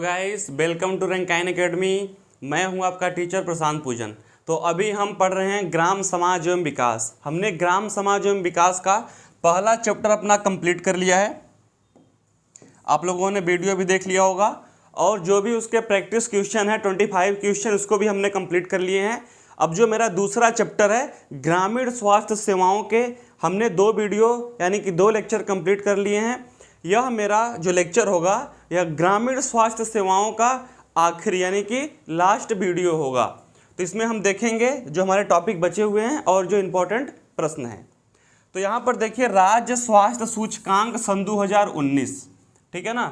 तो guys welcome to Rankine Academy. मैं हूं आपका टीचर प्रशांत पूजन। तो अभी हम पढ़ रहे हैं ग्राम समाज एवं विकास। हमने ग्राम समाज एवं विकास का पहला चैप्टर अपना कंप्लीट कर लिया है। आप लोगों ने वीडियो भी देख लिया होगा और जो भी उसके प्रैक्टिस क्वेश्चन है 25 क्वेश्चन उसको भी हमने कंप्लीट कर लिए हैं। अब जो मेरा दूसरा चैप्टर है ग्रामीण स्वास्थ्य सेवाओं के, हमने 2 वीडियो यानी कि 2 लेक्चर कंप्लीट कर लिए हैं। यह मेरा जो लेक्चर होगा यह ग्रामीण स्वास्थ्य सेवाओं का आखिरी यानी कि लास्ट वीडियो होगा। तो इसमें हम देखेंगे जो हमारे टॉपिक बचे हुए हैं और जो इम्पोर्टेंट प्रश्न हैं। तो यहाँ पर देखिए राज्य स्वास्थ्य सूचकांक सन 2019, ठीक है ना।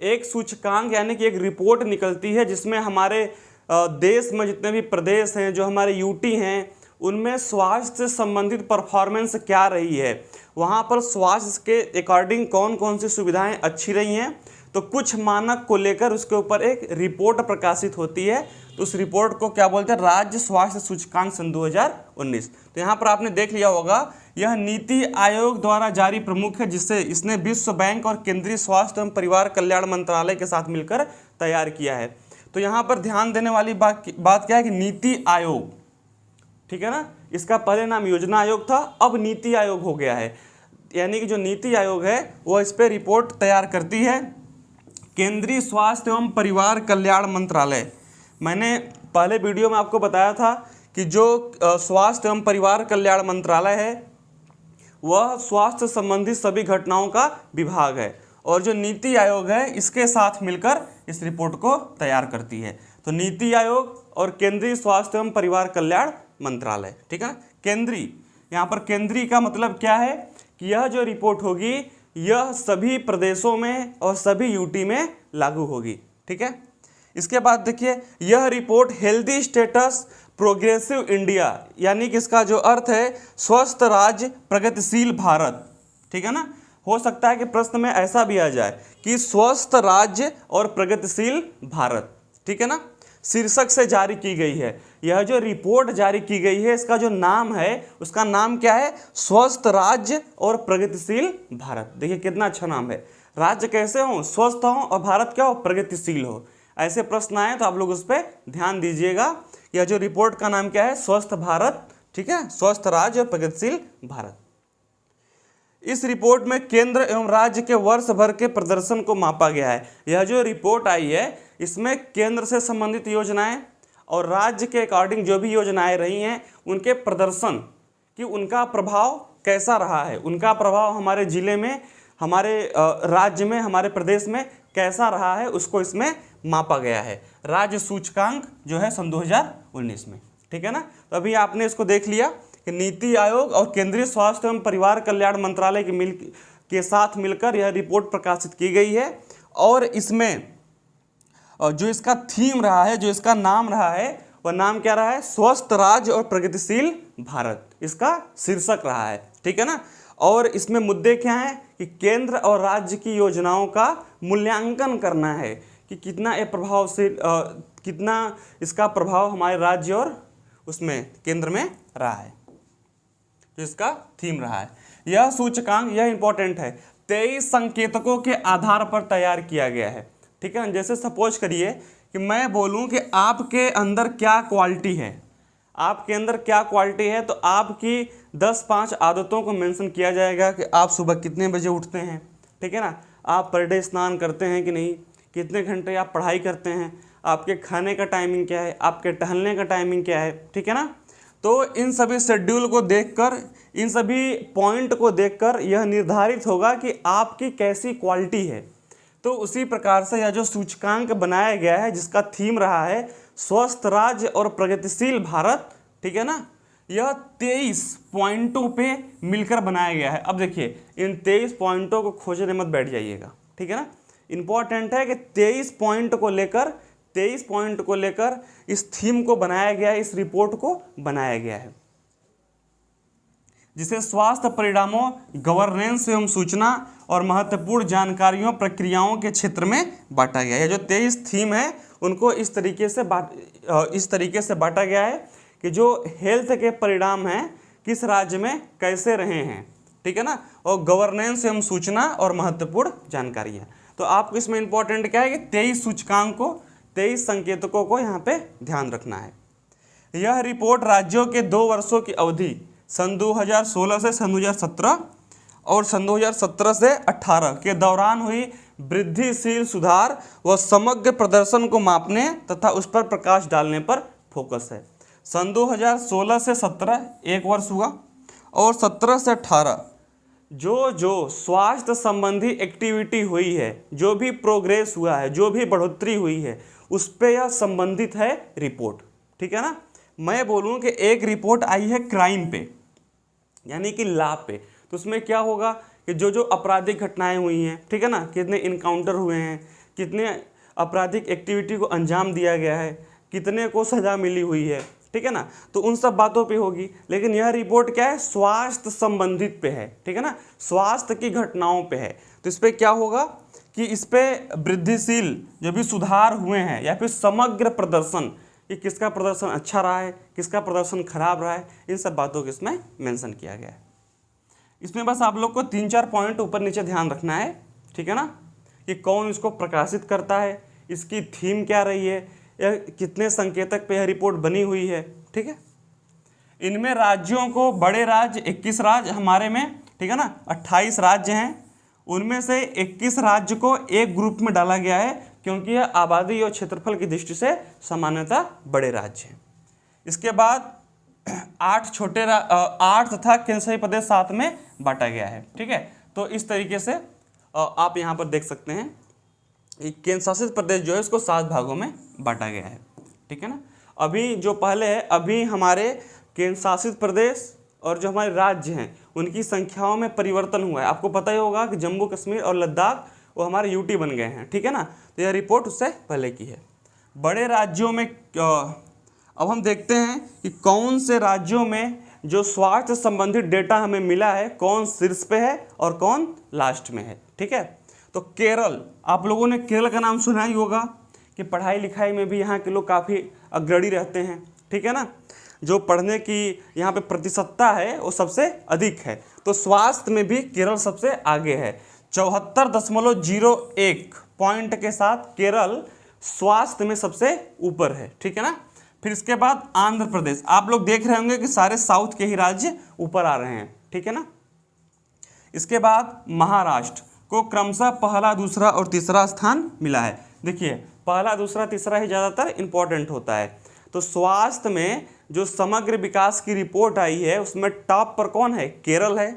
एक सूचकांक यानी कि एक रिपोर्ट निकलती है जिसमें हमारे देश में जितने भी प्रदेश हैं, जो हमारे यूटी हैं, उनमें स्वास्थ्य से संबंधित परफॉर्मेंस क्या रही है, वहाँ पर स्वास्थ्य के अकॉर्डिंग कौन कौन सी सुविधाएं अच्छी रही हैं। तो कुछ मानक को लेकर उसके ऊपर एक रिपोर्ट प्रकाशित होती है। तो उस रिपोर्ट को क्या बोलते हैं, राज्य स्वास्थ्य सूचकांक सन 2019। तो यहाँ पर आपने देख लिया होगा यह नीति आयोग द्वारा जारी प्रमुख है, जिससे इसने विश्व बैंक और केंद्रीय स्वास्थ्य एवं परिवार कल्याण मंत्रालय के साथ मिलकर तैयार किया है। तो यहाँ पर ध्यान देने वाली बात क्या है कि नीति आयोग, ठीक है ना। इसका पहले नाम योजना आयोग था, अब नीति आयोग हो गया है। यानी कि जो नीति आयोग है वो इस पर रिपोर्ट तैयार करती है केंद्रीय स्वास्थ्य एवं परिवार कल्याण मंत्रालय। मैंने पहले वीडियो में आपको बताया था कि जो स्वास्थ्य एवं परिवार कल्याण मंत्रालय है वह स्वास्थ्य संबंधी सभी घटनाओं का विभाग है और जो नीति आयोग है इसके साथ मिलकर इस रिपोर्ट को तैयार करती है। तो नीति आयोग और केंद्रीय स्वास्थ्य एवं परिवार कल्याण मंत्रालय, ठीक है। केंद्रीय, यहाँ पर केंद्रीय का मतलब क्या है कि यह जो रिपोर्ट होगी यह सभी प्रदेशों में और सभी यूटी में लागू होगी, ठीक है। इसके बाद देखिए यह report healthy status progressive India, यानी कि इसका जो अर्थ है स्वस्थ राज्य प्रगतिशील भारत, ठीक है ना। हो सकता है कि प्रश्न में ऐसा भी आ जाए कि स्वस्थ राज्य और प्रगतिशील भारत, ठीक है ना, शीर्षक से जारी की गई है। यह जो रिपोर्ट जारी की गई है इसका जो नाम है उसका नाम क्या है, स्वस्थ राज्य और प्रगतिशील भारत। देखिए कितना अच्छा नाम है। राज्य कैसे हो, स्वस्थ हो, और भारत क्या हो, प्रगतिशील हो। ऐसे प्रश्न आए तो आप लोग उस पर ध्यान दीजिएगा। यह जो रिपोर्ट का नाम क्या है, स्वस्थ भारत, ठीक है, स्वस्थ राज्य और प्रगतिशील भारत। इस रिपोर्ट में केंद्र एवं राज्य के वर्ष भर के प्रदर्शन को मापा गया है। यह जो रिपोर्ट आई है इसमें केंद्र से संबंधित योजनाएं और राज्य के अकॉर्डिंग जो भी योजनाएं रही हैं उनके प्रदर्शन कि उनका प्रभाव कैसा रहा है, उनका प्रभाव हमारे जिले में, हमारे राज्य में, हमारे प्रदेश में कैसा रहा है, उसको इसमें मापा गया है। राज्य सूचकांक जो है सन 2019 में, ठीक है ना। तो अभी आपने इसको देख लिया कि नीति आयोग और केंद्रीय स्वास्थ्य एवं परिवार कल्याण मंत्रालय के साथ मिलकर यह रिपोर्ट प्रकाशित की गई है। और इसमें जो इसका थीम रहा है, जो इसका नाम रहा है, वह नाम क्या रहा है, स्वस्थ राज्य और प्रगतिशील भारत, इसका शीर्षक रहा है, ठीक है ना। और इसमें मुद्दे क्या हैं कि केंद्र और राज्य की योजनाओं का मूल्यांकन करना है कि कितना ये प्रभावशील, कितना इसका प्रभाव हमारे राज्य और उसमें केंद्र में रहा है, जो इसका थीम रहा है। यह सूचकांक, यह इंपॉर्टेंट है, 23 संकेतकों के आधार पर तैयार किया गया है, ठीक है। जैसे सपोज करिए कि मैं बोलूं कि आपके अंदर क्या क्वालिटी है, आपके अंदर क्या क्वालिटी है, तो आपकी 10-5 आदतों को मेंशन किया जाएगा कि आप सुबह कितने बजे उठते हैं, ठीक है ना, आप पर डे स्नान करते हैं कि नहीं, कितने घंटे आप पढ़ाई करते हैं, आपके खाने का टाइमिंग क्या है, आपके टहलने का टाइमिंग क्या है, ठीक है ना। तो इन सभी शेड्यूल को देखकर, इन सभी पॉइंट को देखकर यह निर्धारित होगा कि आपकी कैसी क्वालिटी है। तो उसी प्रकार से यह जो सूचकांक बनाया गया है जिसका थीम रहा है स्वस्थ राज्य और प्रगतिशील भारत, ठीक है ना, यह 23 पॉइंटों पे मिलकर बनाया गया है। अब देखिए इन 23 पॉइंटों को खोजने मत बैठ जाइएगा, ठीक है ना। इंपॉर्टेंट है कि 23 पॉइंट को लेकर इस थीम को बनाया गया है, इस रिपोर्ट को बनाया गया है, जिसे स्वास्थ्य परिणामों, गवर्नेंस एवं सूचना और महत्वपूर्ण जानकारियों प्रक्रियाओं के क्षेत्र में बांटा गया है। जो 23 थीम है उनको इस तरीके से बांटा गया है कि जो हेल्थ के परिणाम हैं किस राज्य में कैसे रहे हैं, ठीक है ना, और गवर्नेंस एवं सूचना और महत्वपूर्ण जानकारियाँ। तो आपको इसमें इंपॉर्टेंट क्या है कि 23 सूचकांक को, 23 संकेतकों को यहाँ पे ध्यान रखना है। यह रिपोर्ट राज्यों के 2 वर्षों की अवधि सन 2016 से सन 2017 और सन 2017 से 18 के दौरान हुई वृद्धिशील सुधार व समग्र प्रदर्शन को मापने तथा उस पर प्रकाश डालने पर फोकस है। सन 2016 से 17 एक वर्ष हुआ और 17 से 18 जो स्वास्थ्य संबंधी एक्टिविटी हुई है, जो भी प्रोग्रेस हुआ है, जो भी बढ़ोतरी हुई है, उस पे यह संबंधित है रिपोर्ट। ठीक है ना। मैं बोलूँ कि एक रिपोर्ट आई है क्राइम पे यानी कि लाभ पे, तो उसमें क्या होगा कि जो आपराधिक घटनाएं हुई हैं, ठीक है ना, कितने इनकाउंटर हुए हैं, कितने आपराधिक एक्टिविटी को अंजाम दिया गया है, कितने को सज़ा मिली हुई है, ठीक है ना, तो उन सब बातों पे होगी। लेकिन यह रिपोर्ट क्या है, स्वास्थ्य संबंधित पे है, ठीक है ना, स्वास्थ्य की घटनाओं पे है। तो इस पर क्या होगा कि इस पर वृद्धिशील जो भी सुधार हुए हैं या फिर समग्र प्रदर्शन, कि किसका प्रदर्शन अच्छा रहा है, किसका प्रदर्शन खराब रहा है, इन सब बातों को इसमें मेंशन किया गया है। इसमें बस आप लोग को 3-4 पॉइंट ऊपर नीचे ध्यान रखना है, ठीक है ना, कि कौन इसको प्रकाशित करता है, इसकी थीम क्या रही है, या कितने संकेतक पे यह रिपोर्ट बनी हुई है। ठीक है। इनमें राज्यों को, बड़े राज्य 21 राज्य हमारे में, ठीक है ना, 28 राज्य हैं, उनमें से 21 राज्य को एक ग्रुप में डाला गया है क्योंकि यह आबादी और क्षेत्रफल की दृष्टि से सामान्यतः बड़े राज्य हैं। इसके बाद 8 तथा केंद्रशासित प्रदेश 7 में बांटा गया है। ठीक है। तो इस तरीके से आप यहाँ पर देख सकते हैं केंद्र शासित प्रदेश जो है इसको 7 भागों में बांटा गया है। ठीक है ना। अभी जो पहले है, अभी हमारे केंद्र शासित प्रदेश और जो हमारे राज्य हैं उनकी संख्याओं में परिवर्तन हुआ है। आपको पता ही होगा कि जम्मू कश्मीर और लद्दाख वो हमारे यूटी बन गए हैं। ठीक है ना। तो यह रिपोर्ट उससे पहले की है। बड़े राज्यों में अब हम देखते हैं कि कौन से राज्यों में जो स्वास्थ्य संबंधित डेटा हमें मिला है, कौन शीर्ष पे है और कौन लास्ट में है। ठीक है। तो केरल, आप लोगों ने केरल का नाम सुना ही होगा कि पढ़ाई लिखाई में भी यहाँ के लोग काफ़ी अग्रणी रहते हैं। ठीक है ना। जो पढ़ने की यहाँ पे प्रतिशतता है वो सबसे अधिक है। तो स्वास्थ्य में भी केरल सबसे आगे है। 74.01 पॉइंट के साथ केरल स्वास्थ्य में सबसे ऊपर है। ठीक है ना। फिर इसके बाद आंध्र प्रदेश, आप लोग देख रहे होंगे कि सारे साउथ के ही राज्य ऊपर आ रहे हैं। ठीक है ना। इसके बाद महाराष्ट्र को क्रमशः पहला, दूसरा और तीसरा स्थान मिला है। देखिए पहला, दूसरा, तीसरा ही ज़्यादातर इंपॉर्टेंट होता है। तो स्वास्थ्य में जो समग्र विकास की रिपोर्ट आई है उसमें टॉप पर कौन है, केरल है।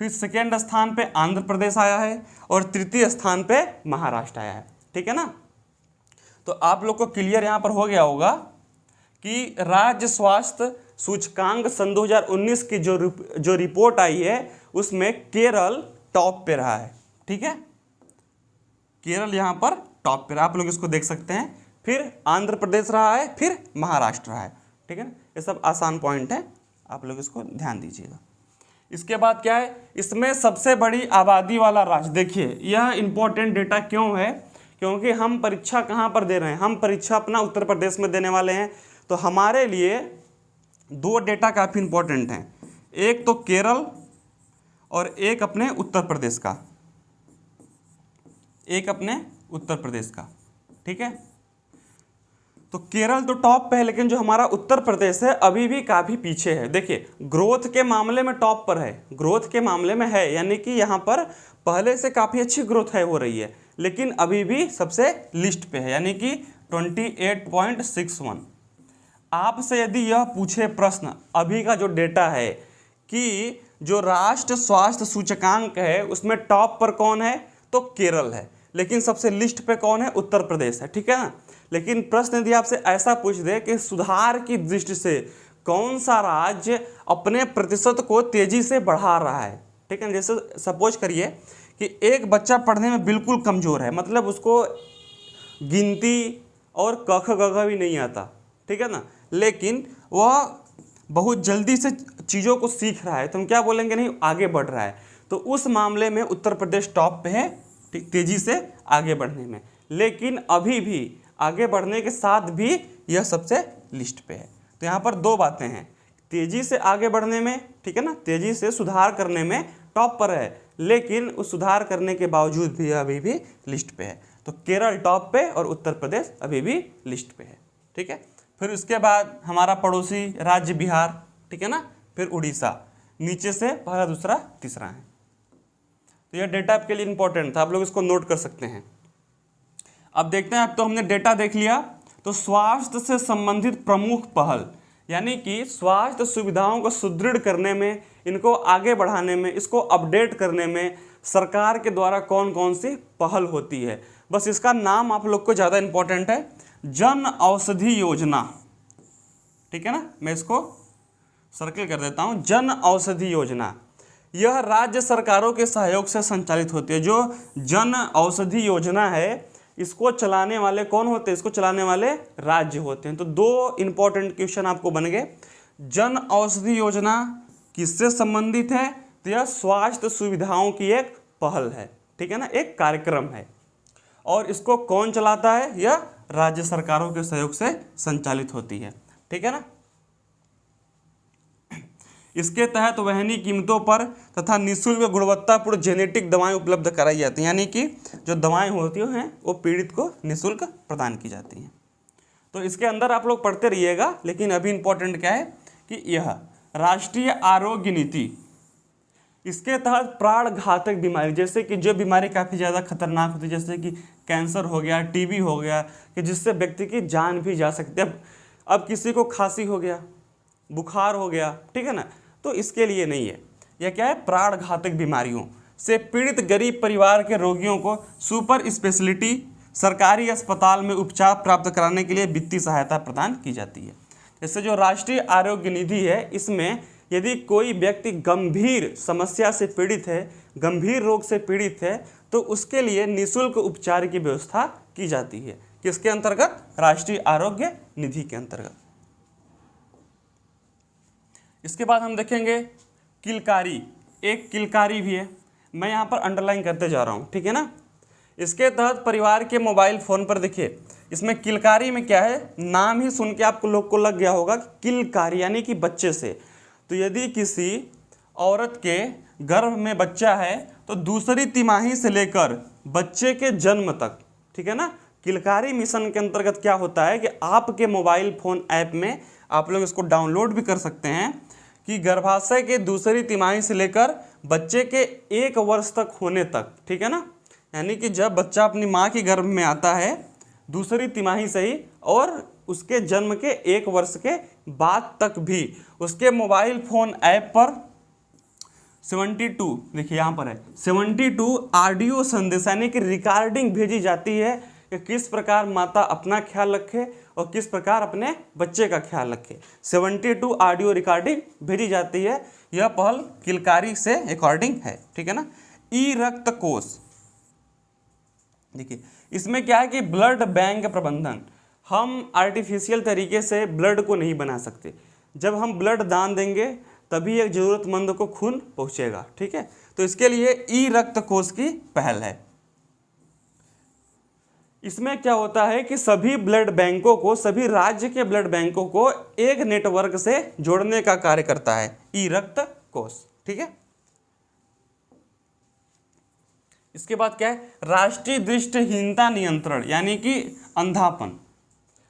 फिर सेकेंड स्थान पे आंध्र प्रदेश आया है और तृतीय स्थान पे महाराष्ट्र आया है। ठीक है ना। तो आप लोग को क्लियर यहाँ पर हो गया होगा कि राज्य स्वास्थ्य सूचकांक सन 2019 की जो रिपोर्ट आई है उसमें केरल टॉप पे रहा है। ठीक है। केरल यहाँ पर टॉप पे रहा, आप लोग इसको देख सकते हैं। फिर आंध्र प्रदेश रहा है, फिर महाराष्ट्र रहा है। ठीक है ना। ये सब आसान पॉइंट है, आप लोग इसको ध्यान दीजिएगा। इसके बाद क्या है, इसमें सबसे बड़ी आबादी वाला राज्य, देखिए यह इंपॉर्टेंट डेटा क्यों है, क्योंकि हम परीक्षा कहाँ पर दे रहे हैं, हम परीक्षा अपना उत्तर प्रदेश में देने वाले हैं। तो हमारे लिए 2 डेटा काफ़ी इंपॉर्टेंट हैं, एक तो केरल और एक अपने उत्तर प्रदेश का, एक अपने उत्तर प्रदेश का। ठीक है। तो केरल तो टॉप पे है, लेकिन जो हमारा उत्तर प्रदेश है अभी भी काफ़ी पीछे है। देखिए ग्रोथ के मामले में टॉप पर है, ग्रोथ के मामले में है, यानी कि यहाँ पर पहले से काफ़ी अच्छी ग्रोथ है हो रही है, लेकिन अभी भी सबसे लिस्ट पे है, यानी कि 28.61। आपसे यदि यह पूछे प्रश्न, अभी का जो डेटा है कि जो राष्ट्रीय स्वास्थ्य सूचकांक है उसमें टॉप पर कौन है, तो केरल है, लेकिन सबसे लिस्ट पे कौन है, उत्तर प्रदेश है। ठीक है ना। लेकिन प्रश्न यदि आपसे ऐसा पूछ दे कि सुधार की दृष्टि से कौन सा राज्य अपने प्रतिशत को तेजी से बढ़ा रहा है, ठीक है, जैसे सपोज करिए कि एक बच्चा पढ़ने में बिल्कुल कमज़ोर है, मतलब उसको गिनती और क ख ग घ भी नहीं आता, ठीक है ना, लेकिन वह बहुत जल्दी से चीज़ों को सीख रहा है, तो हम क्या बोलेंगे, नहीं आगे बढ़ रहा है। तो उस मामले में उत्तर प्रदेश टॉप पे है तेज़ी से आगे बढ़ने में, लेकिन अभी भी आगे बढ़ने के साथ भी यह सबसे लिस्ट पे है। तो यहाँ पर 2 बातें हैं, तेज़ी से आगे बढ़ने में, ठीक है ना, तेज़ी से सुधार करने में टॉप पर है, लेकिन उस सुधार करने के बावजूद भी यह अभी भी लिस्ट पे है। तो केरल टॉप पे और उत्तर प्रदेश अभी भी लिस्ट पे है, ठीक है। फिर उसके बाद हमारा पड़ोसी राज्य बिहार, ठीक है ना, फिर उड़ीसा, नीचे से पहला, दूसरा, तीसरा है। तो यह डेटा आपके लिए इंपॉर्टेंट था, आप लोग इसको नोट कर सकते हैं। अब देखते हैं, अब तो हमने डेटा देख लिया। तो स्वास्थ्य से संबंधित प्रमुख पहल, यानी कि स्वास्थ्य सुविधाओं को सुदृढ़ करने में, इनको आगे बढ़ाने में, इसको अपडेट करने में सरकार के द्वारा कौन कौन सी पहल होती है। बस इसका नाम आप लोग को ज़्यादा इंपॉर्टेंट है, जन औषधि योजना, ठीक है ना। मैं इसको सर्किल कर देता हूँ, जन औषधि योजना। यह राज्य सरकारों के सहयोग से संचालित होती है। जो जन औषधि योजना है, इसको चलाने वाले कौन होते हैं? इसको चलाने वाले राज्य होते हैं। तो दो इंपॉर्टेंट क्वेश्चन आपको बन गए। जन औषधि योजना किससे संबंधित है? तो यह स्वास्थ्य सुविधाओं की एक पहल है, ठीक है ना, एक कार्यक्रम है। और इसको कौन चलाता है? यह राज्य सरकारों के सहयोग से संचालित होती है, ठीक है ना। इसके तहत वहनी कीमतों पर तथा निःशुल्क गुणवत्तापूर्ण जेनेटिक दवाएं उपलब्ध कराई जाती हैं, यानी कि जो दवाएं होती हैं वो पीड़ित को निःशुल्क प्रदान की जाती हैं। तो इसके अंदर आप लोग पढ़ते रहिएगा, लेकिन अभी इम्पोर्टेंट क्या है कि यह राष्ट्रीय आरोग्य नीति, इसके तहत प्राण घातक बीमारी, जैसे कि जो बीमारी काफ़ी ज़्यादा खतरनाक होती है, जैसे कि कैंसर हो गया, टीबी हो गया, कि जिससे व्यक्ति की जान भी जा सकती है। अब किसी को खांसी हो गया, बुखार हो गया, ठीक है ना, तो इसके लिए नहीं है। यह क्या है? प्राण घातक बीमारियों से पीड़ित गरीब परिवार के रोगियों को सुपर स्पेशलिटी सरकारी अस्पताल में उपचार प्राप्त कराने के लिए वित्तीय सहायता प्रदान की जाती है। जैसे जो राष्ट्रीय आरोग्य निधि है, इसमें यदि कोई व्यक्ति गंभीर समस्या से पीड़ित है, गंभीर रोग से पीड़ित है, तो उसके लिए निःशुल्क उपचार की व्यवस्था की जाती है। किसके अंतर्गत? राष्ट्रीय आरोग्य निधि के अंतर्गत। इसके बाद हम देखेंगे किलकारी, एक किलकारी भी है, मैं यहाँ पर अंडरलाइन करते जा रहा हूँ, ठीक है ना। इसके तहत परिवार के मोबाइल फ़ोन पर, देखिए इसमें किलकारी में क्या है, नाम ही सुन के आपको लोग को लग गया होगा किलकारी यानी कि बच्चे से। तो यदि किसी औरत के गर्भ में बच्चा है तो दूसरी तिमाही से लेकर बच्चे के जन्म तक, ठीक है ना, किलकारी मिशन के अंतर्गत क्या होता है कि आपके मोबाइल फ़ोन ऐप में आप लोग इसको डाउनलोड भी कर सकते हैं कि गर्भाशय के दूसरी तिमाही से लेकर बच्चे के 1 वर्ष तक होने तक, ठीक है ना, यानी कि जब बच्चा अपनी माँ के गर्भ में आता है दूसरी तिमाही से ही, और उसके जन्म के 1 वर्ष के बाद तक भी उसके मोबाइल फ़ोन ऐप पर 72, देखिए यहाँ पर है 72 ऑडियो संदेश यानी कि रिकॉर्डिंग भेजी जाती है कि किस प्रकार माता अपना ख्याल रखे और किस प्रकार अपने बच्चे का ख्याल रखे। 72 ऑडियो रिकॉर्डिंग भेजी जाती है। यह पहल किलकारी से अकॉर्डिंग है, ठीक है ना। ई रक्त कोष, देखिए इसमें क्या है कि ब्लड बैंक प्रबंधन, हम आर्टिफिशियल तरीके से ब्लड को नहीं बना सकते। जब हम ब्लड दान देंगे तभी एक ज़रूरतमंद को खून पहुँचेगा, ठीक है। तो इसके लिए ई रक्त कोष की पहल है। इसमें क्या होता है कि सभी ब्लड बैंकों को, सभी राज्य के ब्लड बैंकों को एक नेटवर्क से जोड़ने का कार्य करता है ई रक्त कोष, ठीक है। इसके बाद क्या है? राष्ट्रीय दृष्टिहीनता नियंत्रण, यानी कि अंधापन।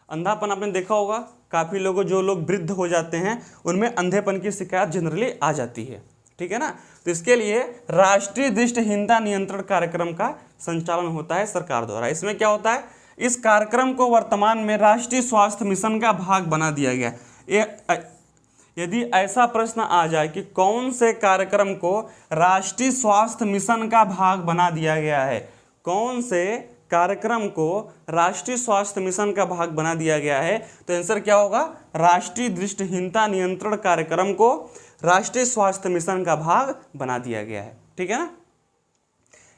अंधापन आपने देखा होगा, काफ़ी लोगों, जो लोग वृद्ध हो जाते हैं उनमें अंधेपन की शिकायत जनरली आ जाती है, ठीक है ना। तो इसके लिए राष्ट्रीय दृष्टिहीनता नियंत्रण कार्यक्रम का संचालन होता है सरकार द्वारा। इसमें क्या होता है? इस कार्यक्रम को वर्तमान में राष्ट्रीय स्वास्थ्य मिशन का भाग बना दिया गया। यदि ऐसा प्रश्न आ जाए कि कौन से कार्यक्रम को राष्ट्रीय स्वास्थ्य मिशन का भाग बना दिया गया है, कौन से कार्यक्रम को राष्ट्रीय स्वास्थ्य मिशन का भाग बना दिया गया है, तो आंसर क्या होगा? राष्ट्रीय दृष्टिहीनता नियंत्रण कार्यक्रम को राष्ट्रीय स्वास्थ्य मिशन का भाग बना दिया गया है, ठीक है ना।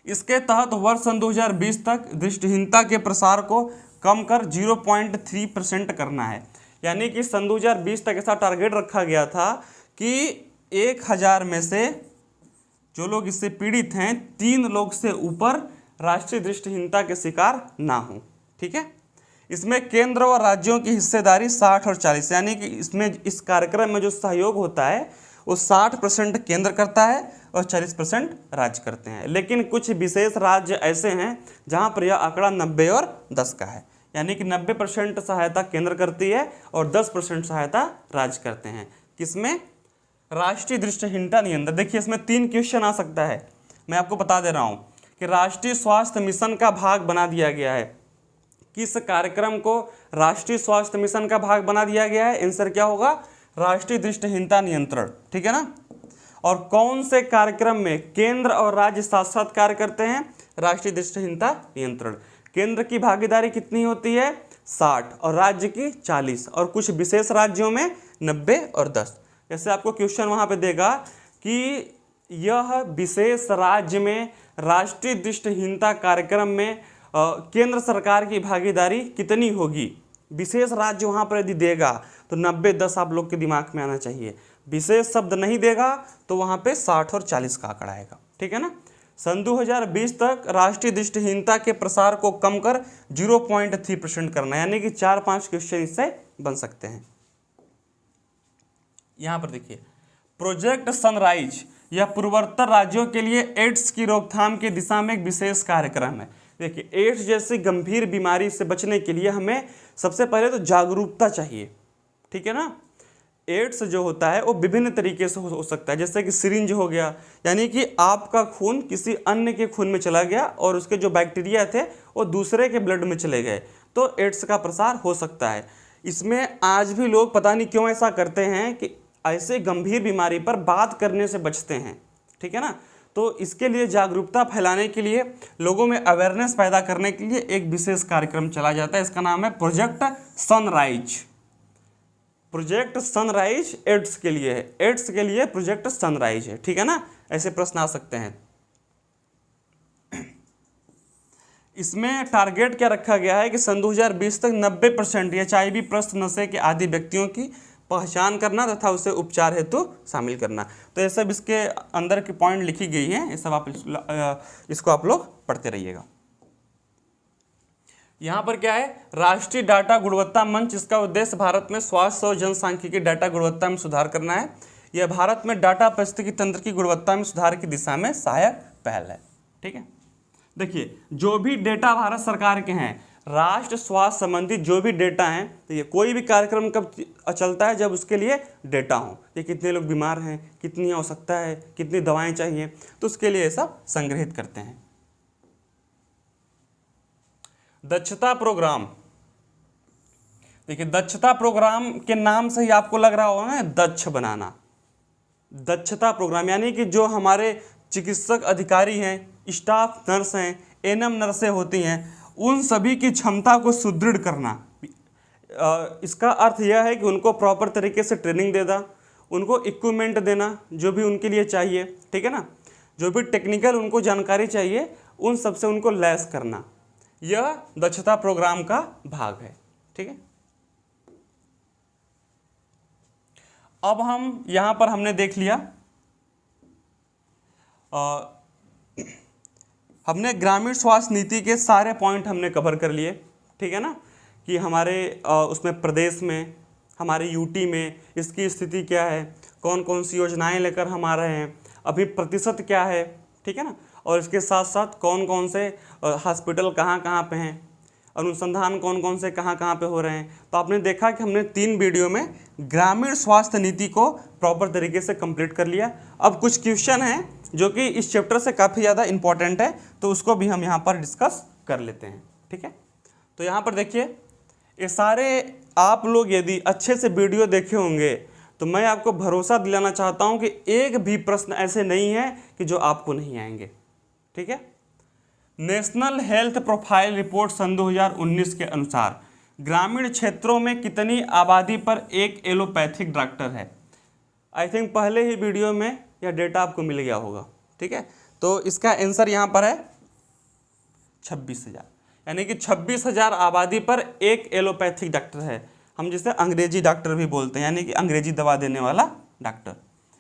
इसके तहत वर्ष सन 2020 तक दृष्टिहीनता के प्रसार को कम कर 0.3% करना है, यानी कि सन 2020 तक ऐसा टारगेट रखा गया था कि 1000 में से जो लोग इससे पीड़ित हैं 3 लोग से ऊपर राष्ट्रीय दृष्टिहीनता के शिकार ना हो, ठीक है। इसमें केंद्र और राज्यों की हिस्सेदारी 60 और 40, यानी कि इसमें इस कार्यक्रम में जो सहयोग होता है वो 60% केंद्र करता है और 40% राज्य करते हैं। लेकिन कुछ विशेष राज्य ऐसे हैं जहाँ पर यह आंकड़ा 90 और 10 का है, यानी कि 90% सहायता केंद्र करती है और 10% सहायता राज्य करते हैं। किसमें? राष्ट्रीय दृष्टिहीनता नियंत्रण। देखिए इसमें 3 क्वेश्चन आ सकता है, मैं आपको बता दे रहा हूँ कि राष्ट्रीय स्वास्थ्य मिशन का भाग बना दिया गया है। किस कार्यक्रम को राष्ट्रीय स्वास्थ्य मिशन का भाग बना दिया गया है? आंसर क्या होगा? राष्ट्रीय दृष्टिहीनता नियंत्रण, ठीक है ना। और कौन से कार्यक्रम में केंद्र और राज्य साथ साथ कार्य करते हैं? राष्ट्रीय दृष्टिहीनता नियंत्रण। केंद्र की भागीदारी कितनी होती है? 60 और राज्य की 40 और कुछ विशेष राज्यों में 90 और 10। जैसे आपको क्वेश्चन वहां पे देगा कि यह विशेष राज्य में राष्ट्रीय दृष्टिहीनता कार्यक्रम में केंद्र सरकार की भागीदारी कितनी होगी? विशेष राज्य वहाँ पर यदि देगा तो 90-10 आप लोग के दिमाग में आना चाहिए। विशेष शब्द नहीं देगा तो वहाँ पे 60 और 40 का आंकड़ा आएगा, ठीक है ना। सन 2020 तक राष्ट्रीय दृष्टिहीनता के प्रसार को कम कर 0.3% करना, यानी कि 4-5 क्वेश्चन इससे बन सकते हैं। यहाँ पर देखिए प्रोजेक्ट सनराइज यह पूर्वोत्तर राज्यों के लिए एड्स की रोकथाम की दिशा में एक विशेष कार्यक्रम है। देखिए एड्स जैसी गंभीर बीमारी से बचने के लिए हमें सबसे पहले तो जागरूकता चाहिए, ठीक है ना। एड्स जो होता है वो विभिन्न तरीके से हो सकता है, जैसे कि सिरिंज हो गया, यानी कि आपका खून किसी अन्य के खून में चला गया और उसके जो बैक्टीरिया थे वो दूसरे के ब्लड में चले गए, तो एड्स का प्रसार हो सकता है। इसमें आज भी लोग पता नहीं क्यों ऐसा करते हैं कि ऐसे गंभीर बीमारी पर बात करने से बचते हैं, ठीक है ना। तो इसके लिए जागरूकता फैलाने के लिए, लोगों में अवेयरनेस पैदा करने के लिए एक विशेष कार्यक्रम चला जाता है, इसका नाम है Project Sunrise. Project Sunrise AIDS के लिए है, एड्स के लिए प्रोजेक्ट सनराइज है, ठीक है ना। ऐसे प्रश्न आ सकते हैं। इसमें टारगेट क्या रखा गया है कि सन 2020 तक 90% HIV प्रस्त नशे के आदी व्यक्तियों की पहचान करना तथा उसे उपचार हेतु शामिल करना। तो ये सब इसके अंदर की पॉइंट लिखी गई हैं, ये सब आप इसको आप लोग पढ़ते रहिएगा। यहाँ पर क्या है? राष्ट्रीय डाटा गुणवत्ता मंच, इसका उद्देश्य भारत में स्वास्थ्य और जनसांख्यिकी डाटा गुणवत्ता में सुधार करना है। यह भारत में डाटा पारिस्थितिकी तंत्र की गुणवत्ता में सुधार की दिशा में सहायक पहल है, ठीक है। देखिए जो भी डेटा भारत सरकार के हैं, राष्ट्र स्वास्थ्य संबंधी जो भी डेटा हैं, तो ये कोई भी कार्यक्रम कब चलता है? जब उसके लिए डेटा हो, ये कितने लोग बीमार हैं, कितनी आवश्यकता है, कितनी दवाएं चाहिए, तो उसके लिए ये सब संग्रहित करते हैं। दक्षता प्रोग्राम। देखिए दक्षता प्रोग्राम के नाम से ही आपको लग रहा होगा ना, दक्ष बनाना। दक्षता प्रोग्राम यानी कि जो हमारे चिकित्सक अधिकारी हैं, स्टाफ नर्स हैं, एएनएम नर्सें होती हैं, उन सभी की क्षमता को सुदृढ़ करना। इसका अर्थ यह है कि उनको प्रॉपर तरीके से ट्रेनिंग देना, उनको इक्विपमेंट देना जो भी उनके लिए चाहिए, ठीक है ना। जो भी टेक्निकल उनको जानकारी चाहिए उन सब से उनको लैस करना, यह दक्षता प्रोग्राम का भाग है, ठीक है। अब हम यहाँ पर हमने देख लिया, हमने ग्रामीण स्वास्थ्य नीति के सारे पॉइंट हमने कवर कर लिए, ठीक है ना, कि हमारे उसमें प्रदेश में, हमारे यूटी में इसकी स्थिति क्या है, कौन कौन सी योजनाएं लेकर हम आ रहे हैं, अभी प्रतिशत क्या है, ठीक है ना, और इसके साथ साथ कौन कौन से हॉस्पिटल कहाँ कहाँ पे हैं, अनुसंधान कौन कौन से कहाँ कहाँ पे हो रहे हैं। तो आपने देखा कि हमने 3 वीडियो में ग्रामीण स्वास्थ्य नीति को प्रॉपर तरीके से कंप्लीट कर लिया। अब कुछ क्वेश्चन हैं जो कि इस चैप्टर से काफ़ी ज़्यादा इंपॉर्टेंट है, तो उसको भी हम यहाँ पर डिस्कस कर लेते हैं, ठीक है। तो यहाँ पर देखिए, ये सारे आप लोग यदि अच्छे से वीडियो देखे होंगे तो मैं आपको भरोसा दिलाना चाहता हूँ कि एक भी प्रश्न ऐसे नहीं है कि जो आपको नहीं आएंगे, ठीक है। नेशनल हेल्थ प्रोफाइल रिपोर्ट सन 2019 के अनुसार ग्रामीण क्षेत्रों में कितनी आबादी पर एक एलोपैथिक डॉक्टर है? आई थिंक पहले ही वीडियो में यह डेटा आपको मिल गया होगा, ठीक है। तो इसका आंसर यहाँ पर है 26,000, यानी कि 26,000 आबादी पर एक एलोपैथिक डॉक्टर है, हम जिसे अंग्रेजी डॉक्टर भी बोलते हैं, यानी कि अंग्रेजी दवा देने वाला डॉक्टर।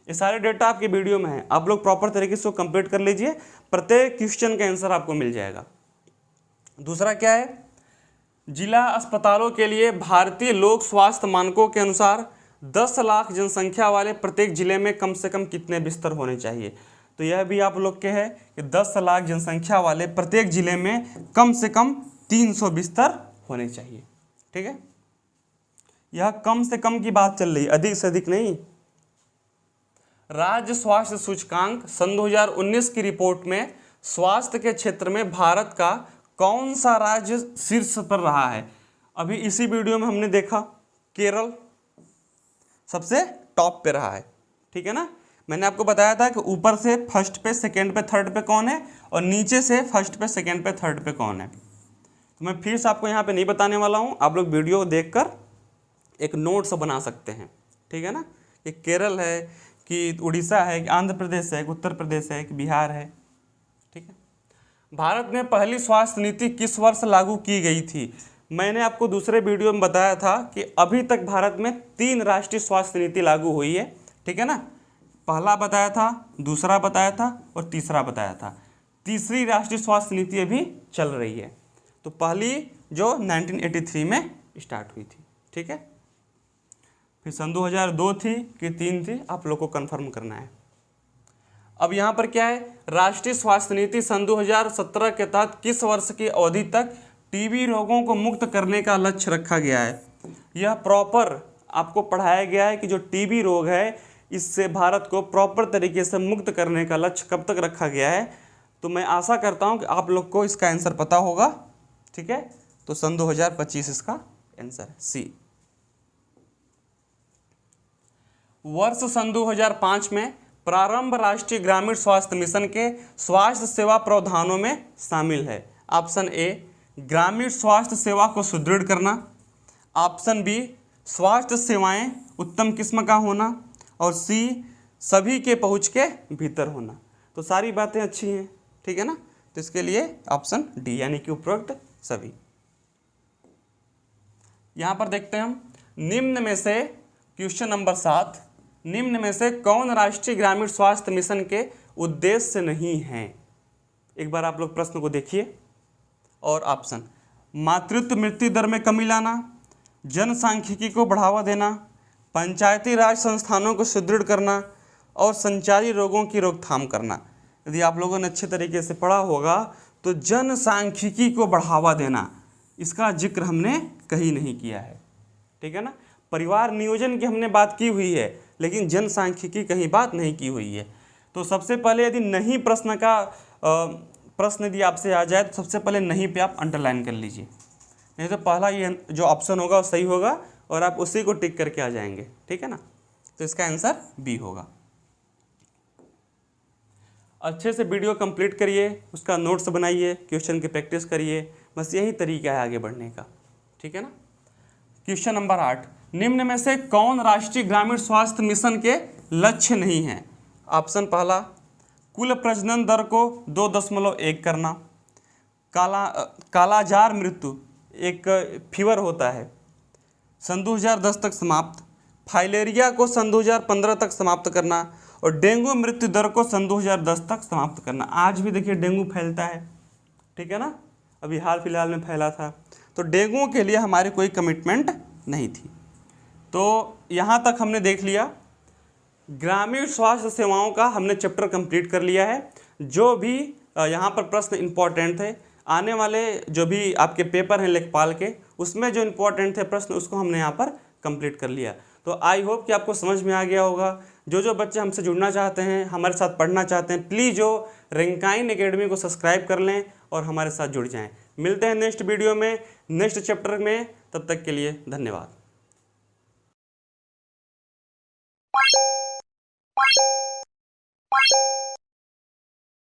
ये सारे डेटा आपके वीडियो में है, आप लोग प्रॉपर तरीके से कंप्लीट कर लीजिए, प्रत्येक क्वेश्चन का आंसर आपको मिल जाएगा। दूसरा क्या है? जिला अस्पतालों के लिए भारतीय लोक स्वास्थ्य मानकों के अनुसार 10 लाख जनसंख्या वाले प्रत्येक जिले में कम से कम कितने बिस्तर होने चाहिए। तो यह भी आप लोग के है कि 10 लाख जनसंख्या वाले प्रत्येक जिले में कम से कम 300 बिस्तर होने चाहिए। ठीक है, यह कम से कम की बात चल रही है, अधिक से अधिक नहीं। राज्य स्वास्थ्य सूचकांक सन 2019 की रिपोर्ट में स्वास्थ्य के क्षेत्र में भारत का कौन सा राज्य शीर्ष पर रहा है। अभी इसी वीडियो में हमने देखा केरल सबसे टॉप पे रहा है। ठीक है ना, मैंने आपको बताया था कि ऊपर से फर्स्ट पे, सेकंड पे, थर्ड पे कौन है और नीचे से फर्स्ट पे, सेकंड पे, थर्ड पे कौन है। तो मैं फिर से आपको यहाँ पे नहीं बताने वाला हूँ, आप लोग वीडियो देखकर एक नोट्स बना सकते हैं। ठीक है ना, कि केरल है कि उड़ीसा है कि आंध्र प्रदेश है कि उत्तर प्रदेश है कि बिहार है। ठीक है, भारत में पहली स्वास्थ्य नीति किस वर्ष लागू की गई थी। मैंने आपको दूसरे वीडियो में बताया था कि अभी तक भारत में 3 राष्ट्रीय स्वास्थ्य नीति लागू हुई है। ठीक है ना, पहला बताया था, दूसरा बताया था और तीसरा बताया था। तीसरी राष्ट्रीय स्वास्थ्य नीति अभी चल रही है। तो पहली जो 1983 में स्टार्ट हुई थी। ठीक है, फिर सन 2002 थी कि 3 थी, आप लोग को कंफर्म करना है। अब यहाँ पर क्या है, राष्ट्रीय स्वास्थ्य नीति सन 2017 के तहत किस वर्ष की अवधि तक टीबी रोगों को मुक्त करने का लक्ष्य रखा गया है। यह प्रॉपर आपको पढ़ाया गया है कि जो टीबी रोग है इससे भारत को प्रॉपर तरीके से मुक्त करने का लक्ष्य कब तक रखा गया है। तो मैं आशा करता हूँ कि आप लोग को इसका आंसर पता होगा। ठीक है, तो सन 2025 इसका आंसर है, सी। वर्ष सन 2005 में प्रारंभ राष्ट्रीय ग्रामीण स्वास्थ्य मिशन के स्वास्थ्य सेवा प्रावधानों में शामिल है। ऑप्शन ए ग्रामीण स्वास्थ्य सेवा को सुदृढ़ करना, ऑप्शन बी स्वास्थ्य सेवाएं उत्तम किस्म का होना और सी सभी के पहुंच के भीतर होना। तो सारी बातें अच्छी हैं। ठीक है ना, तो इसके लिए ऑप्शन डी यानी कि उपरोक्त सभी। यहां पर देखते हैं हम, निम्न में से क्वेश्चन नंबर 7, निम्न में से कौन राष्ट्रीय ग्रामीण स्वास्थ्य मिशन के उद्देश्य नहीं है। एक बार आप लोग प्रश्न को देखिए और ऑप्शन, मातृत्व मृत्यु दर में कमी लाना, जनसांख्यिकी को बढ़ावा देना, पंचायती राज संस्थानों को सुदृढ़ करना और संचारी रोगों की रोकथाम करना। यदि आप लोगों ने अच्छे तरीके से पढ़ा होगा तो जनसांख्यिकी को बढ़ावा देना, इसका जिक्र हमने कहीं नहीं किया है। ठीक है ना, परिवार नियोजन की हमने बात की हुई है लेकिन जनसांख्यिकी कहीं बात नहीं की हुई है। तो सबसे पहले यदि नहीं प्रश्न का प्रश्न यदि आपसे आ जाए तो सबसे पहले नहीं पे आप अंडरलाइन कर लीजिए, नहीं तो पहला ये जो ऑप्शन होगा वो सही होगा और आप उसी को टिक करके आ जाएंगे। ठीक है ना, तो इसका आंसर बी होगा। अच्छे से वीडियो कंप्लीट करिए, उसका नोट्स बनाइए, क्वेश्चन की प्रैक्टिस करिए, बस यही तरीका है आगे बढ़ने का। ठीक है ना, क्वेश्चन नंबर 8, निम्न में से कौन राष्ट्रीय ग्रामीण स्वास्थ्य मिशन के लक्ष्य नहीं है। ऑप्शन पहला, कुल प्रजनन दर को 2.1 करना, कालाजार मृत्यु एक फीवर होता है सन 2010 तक समाप्त, फाइलेरिया को सन 2015 तक समाप्त करना और डेंगू मृत्यु दर को सन 2010 तक समाप्त करना। आज भी देखिए डेंगू फैलता है। ठीक है ना, अभी हाल फिलहाल में फैला था। तो डेंगू के लिए हमारी कोई कमिटमेंट नहीं थी। तो यहाँ तक हमने देख लिया, ग्रामीण स्वास्थ्य सेवाओं का हमने चैप्टर कंप्लीट कर लिया है। जो भी यहाँ पर प्रश्न इम्पॉर्टेंट थे, आने वाले जो भी आपके पेपर हैं लेखपाल के, उसमें जो इम्पोर्टेंट थे प्रश्न उसको हमने यहाँ पर कंप्लीट कर लिया। तो आई होप कि आपको समझ में आ गया होगा। जो बच्चे हमसे जुड़ना चाहते हैं, हमारे साथ पढ़ना चाहते हैं, प्लीज़ जो रैंकाइन एकेडमी को सब्सक्राइब कर लें और हमारे साथ जुड़ जाएं। मिलते हैं नेक्स्ट वीडियो में, नेक्स्ट चैप्टर में। तब तक के लिए धन्यवाद।